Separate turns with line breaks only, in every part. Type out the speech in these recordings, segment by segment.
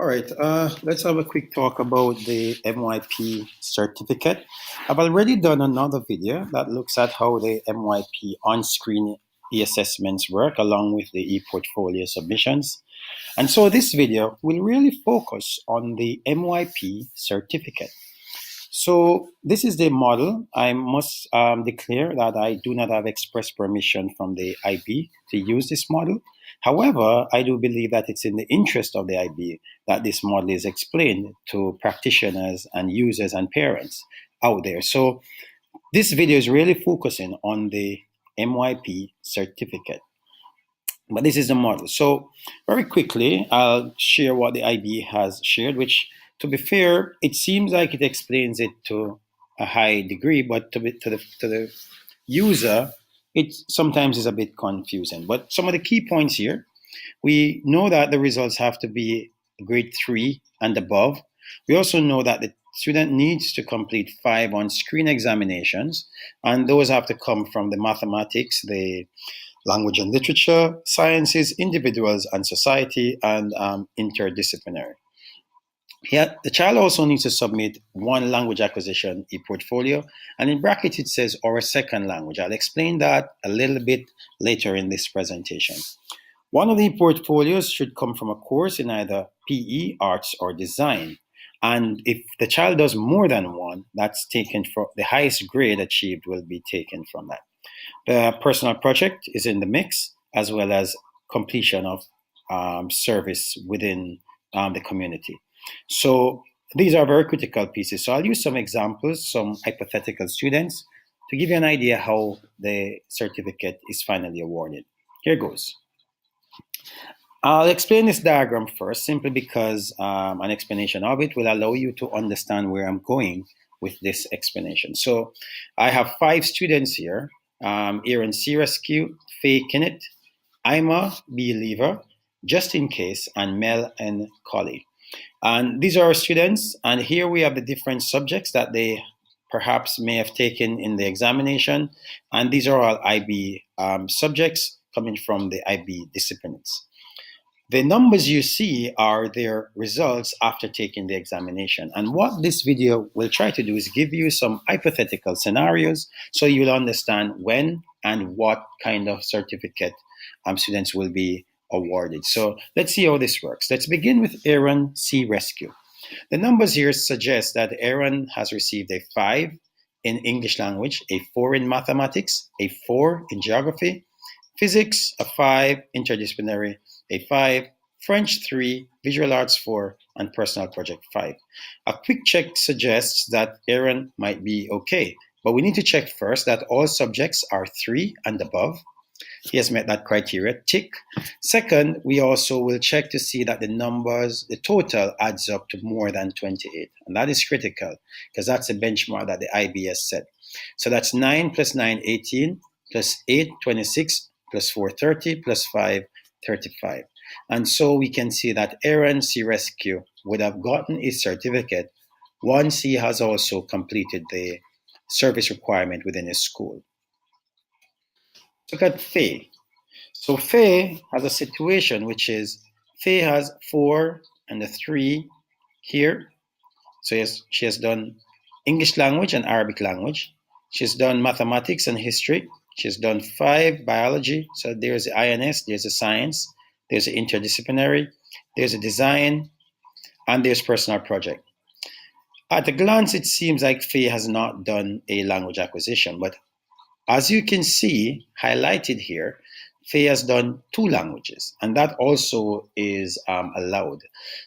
All right, let's have a quick talk about the MYP certificate. I've already done another video that looks at how the MYP on-screen e-assessments work along with the e-portfolio submissions. And so this video will really focus on the MYP certificate. So this is the model. I must declare that I do not have express permission from the IB to use this model. However, I do believe that it's in the interest of the IB that this model is explained to practitioners and users and parents out there. So this video is really focusing on the MYP certificate. But this is the model. So very quickly, I'll share what the IB has shared, which, to be fair, it seems like it explains it to a high degree, but to the user, it sometimes is a bit confusing. But some of the key points here, we know that the results have to be grade 3 and above. We also know that the student needs to complete 5 on-screen examinations, and those have to come from the mathematics, the language and literature, sciences, individuals and society, and interdisciplinary. Yeah, the child also needs to submit one language acquisition e-portfolio, and in brackets it says or a second language. I'll explain that a little bit later in this presentation. One of the portfolios should come from a course in either PE, arts, or design. And if the child does more than one, that's taken from the highest grade achieved will be taken from that. The personal project is in the mix, as well as completion of service within the community. So these are very critical pieces. So I'll use some examples, some hypothetical students, to give you an idea how the certificate is finally awarded. Here goes. I'll explain this diagram first, simply because an explanation of it will allow you to understand where I'm going with this explanation. So I have 5 students here. Aaron C. Rescue, Faye Kennett, Ima B. Lever, Justine Case, and Mel and Colleagues. And these are our students, and here we have the different subjects that they perhaps may have taken in the examination, and these are all IB subjects coming from the IB disciplines. The numbers you see are their results after taking the examination. And what this video will try to do is give you some hypothetical scenarios so you'll understand when and what kind of certificate students will be awarded. So let's see how this works. Let's begin with Aaron C. Rescue. The numbers here suggest that Aaron has received a 5 in English language, a 4 in mathematics, a 4 in geography, physics, a 5, interdisciplinary, a 5, French 3, visual arts 4, and personal project 5. A quick check suggests that Aaron might be okay, but we need to check first that all subjects are 3 and above. He has met that criteria, tick. Second, we also will check to see that the numbers, the total adds up to more than 28. And that is critical because that's a benchmark that the IB has set. So that's 9 plus 9, 18, plus 8, 26, plus 4, 30, plus 5, 35. And so we can see that Aaron C. Rescue would have gotten his certificate once he has also completed the service requirement within his school. Look at Faye. So Faye has a situation which is Faye has 4 and a 3 here. So she has done English language and Arabic language. She's done mathematics and history. She's done 5 biology. So there's the INS, there's a science, there's an interdisciplinary, there's a design, and there's personal project. At a glance, it seems like Faye has not done a language acquisition, but as you can see, highlighted here, Faye has done 2 languages, and that also is allowed.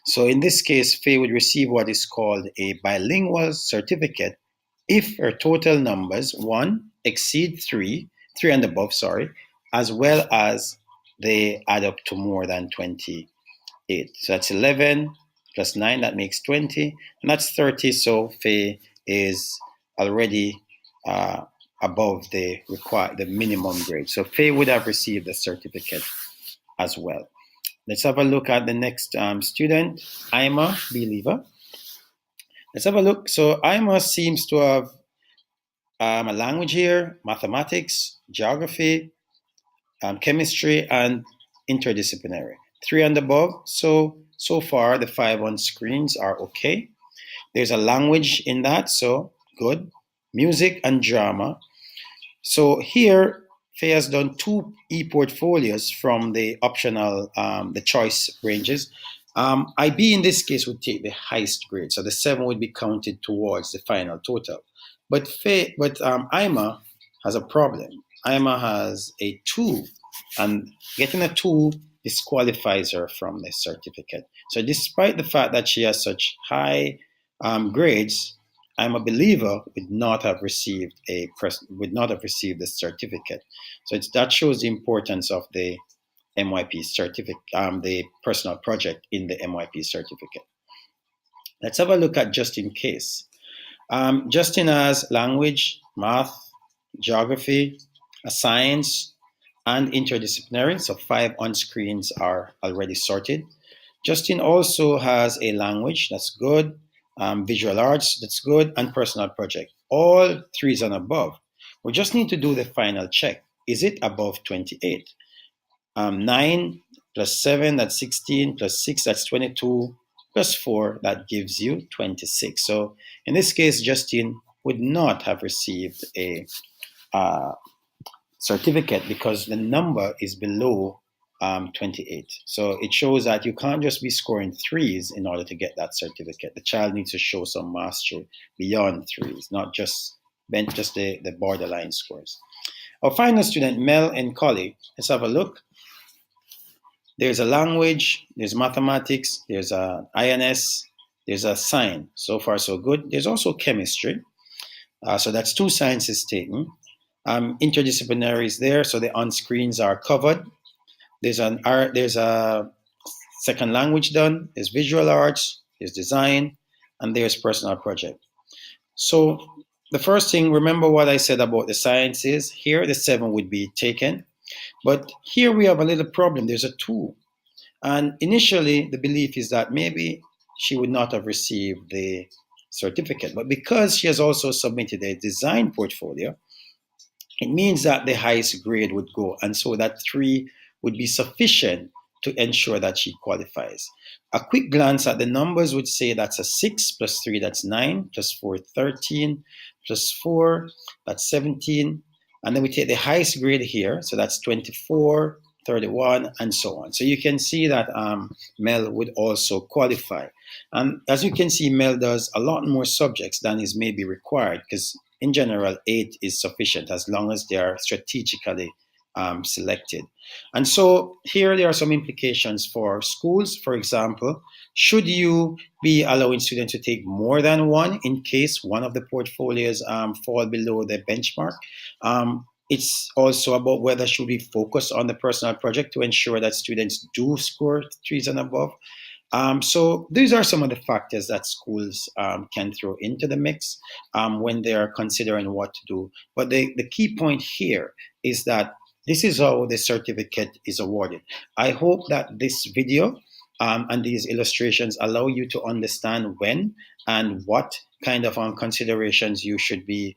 So in this case, Faye would receive what is called a bilingual certificate if her total numbers, 1, exceed 3 and above, as well as they add up to more than 28. So that's 11 plus 9, that makes 20, and that's 30. So Faye is already above the minimum grade. So Faye would have received the certificate as well. Let's have a look at the next student, Ima B. Lever. Let's have a look. So Ima seems to have a language here, mathematics, geography, chemistry, and interdisciplinary. 3 and above, so So far, the 5 on screens are okay. There's a language in that, so good. Music and drama. So here, Faye has done two e-portfolios from the optional, the choice ranges. IB in this case would take the highest grade, so the 7 would be counted towards the final total. But Ima has a problem. Ima has a 2, and getting a 2 disqualifies her from the certificate. So despite the fact that she has such high grades, I'm a believer would not have received the certificate. So that shows the importance of the MYP certificate, the personal project in the MYP certificate. Let's have a look at Justine case. Justine has language, math, geography, a science, and interdisciplinary. So 5 on screens are already sorted. Justine also has a language, that's good, visual arts, that's good, and personal project. All 3s and above. We just need to do the final check. Is it above 28? 9 plus 7, that's 16, plus 6, that's 22, plus 4, that gives you 26. So in this case, Justine would not have received a certificate because the number is below 28. So it shows that you can't just be scoring 3s in order to get that certificate. The child needs to show some mastery beyond 3s, not just the borderline scores. Our final student, Mel and Colleagues, let's have a look. There's a language, there's mathematics, there's a INS, there's a sign. So far, so good. There's also chemistry. So that's 2 sciences taken. Interdisciplinary is there, so the on-screens are covered. There's a second language done, there's visual arts, there's design, and there's personal project. So the first thing, remember what I said about the sciences. Here, the 7 would be taken. But here we have a little problem. There's a 2. And initially, the belief is that maybe she would not have received the certificate. But because she has also submitted a design portfolio, it means that the highest grade would go. And so that 3 would be sufficient to ensure that she qualifies. A quick glance at the numbers would say that's a 6 plus 3, that's 9, plus 4, 13, plus 4, that's 17. And then we take the highest grade here, so that's 24, 31, and so on. So you can see that Mel would also qualify. And as you can see, Mel does a lot more subjects than is maybe required, because in general, 8 is sufficient as long as they are strategically selected. And so here there are some implications for schools. For example, should you be allowing students to take more than 1 in case one of the portfolios fall below the benchmark? It's also about whether should we focus on the personal project to ensure that students do score 3s and above. So these are some of the factors that schools can throw into the mix when they are considering what to do. But the key point here is that this is how the certificate is awarded. I hope that this video and these illustrations allow you to understand when and what kind of considerations you should be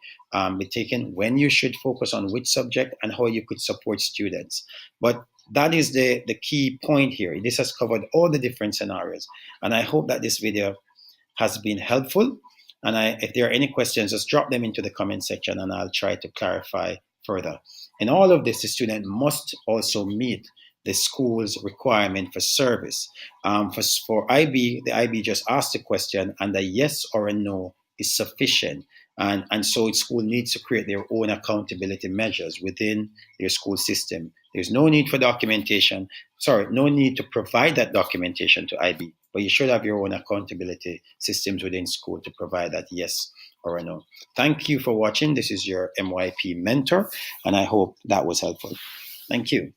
taking, when you should focus on which subject, and how you could support students. But that is the key point here. This has covered all the different scenarios. And I hope that this video has been helpful. And if there are any questions, just drop them into the comment section and I'll try to clarify further. In all of this, the student must also meet the school's requirement for service. For IB, the IB just asks the question and a yes or a no is sufficient. And so school needs to create their own accountability measures within their school system. There's no need for documentation. No need to provide that documentation to IB, but you should have your own accountability systems within school to provide that yes or a no. Thank you for watching. This is your MYP mentor, and I hope that was helpful. Thank you.